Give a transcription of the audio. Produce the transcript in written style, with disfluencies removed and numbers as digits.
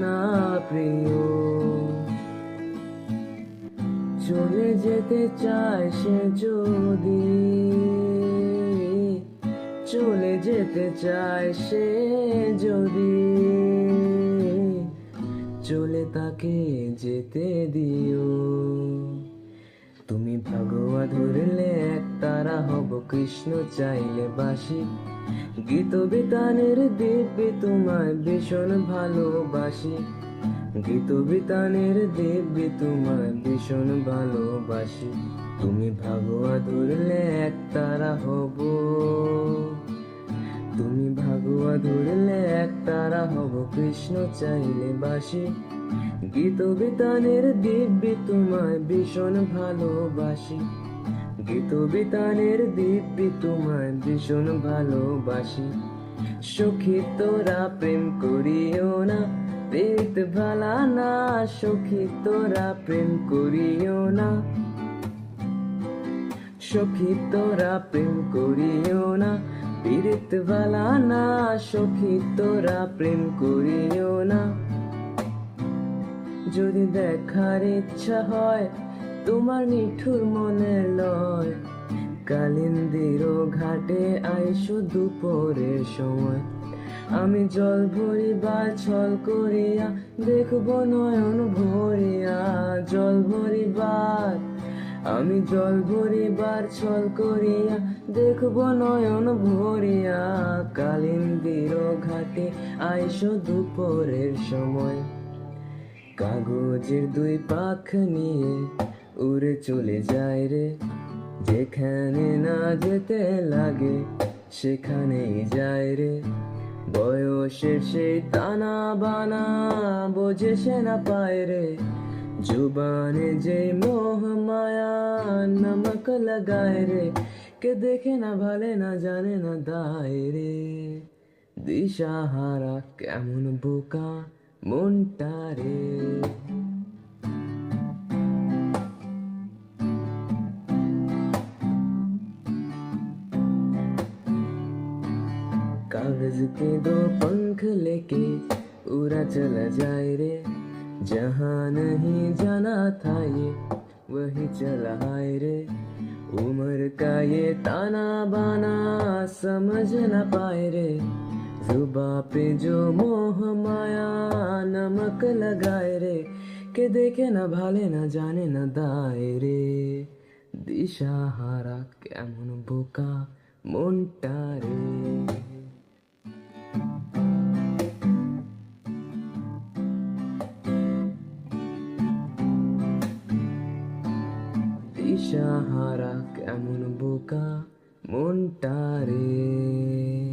না প্রিয়। চলে যেতে চায় সে যদি, চলে যেতে চায় সে যদি, চলে তাকে যেতে দিও। তুমি ভাগোয়া ধরলে এক তারা হব, কৃষ্ণ চাইলে বাসি। গীত বিতানের দিব্যি তোমায় ভীষণ ভালোবাসি। গীত বিতানের দিব্যি তোমায় ভীষণ ভালোবাসি। তুমি ভাগোয়া ধরলে এক তারা হব, তুমি ভাগোয়া ধরলে এক তারা হব, কৃষ্ণ চাইলে বাসি। গীত বিতানের দিব্যি তোমায় ভীষণ ভালোবাসি। গীত বিতানের দিব্যি তোমায় ভীষণ ভালোবাসি। সখী তোরা প্রেম করিও না, পেট ভালা না। সখী তোরা প্রেম করিও না, সখী তোরা প্রেম করিও না, পীড়িত ভালা না। সখী তোরা প্রেম করিও না। যদি দেখার ইচ্ছা হয় তোমার নিঠুর মনের লয়, কালিন্দির ঘাটে আইসো দুপুরের সময়। আমি জল ভরিবার ছল করিয়া দেখব নয়ন ভরিয়া। জল ভরিবার, আমি জল ভরিবার ছল করিয়া দেখব নয়ন ভরিয়া। কালিন্দির ঘাটে আইসো দুপুরের সময়। কাগজের দুই পাখ নিয়ে উড়ে চলে যায় রে, যেখানে না যেতে লাগে সেখানেই যায় রে। বয়সের সেই টানা বানা বোঝে সে না পায় রে, জুবানে যে মোহ মায়া নমক লাগায় রে। কে দেখে না ভালে না জানে না দায় রে, দিশাহারা কেমন বোকা মনটা রে। कागज के दो पंख लेके उड़ा चला जाए रे, जहाँ नहीं जाना था ये वही चला आए रे। उम्र का ये ताना बाना समझ न पाए रे, जुबा पे जो मोह माया नमक लगाए रे। के देखे न भाले न जाने न दाए रे, दिशाहारा কেমন বোকা মনটা রে। দিশাহারা কেমন বোকা মনটা রে।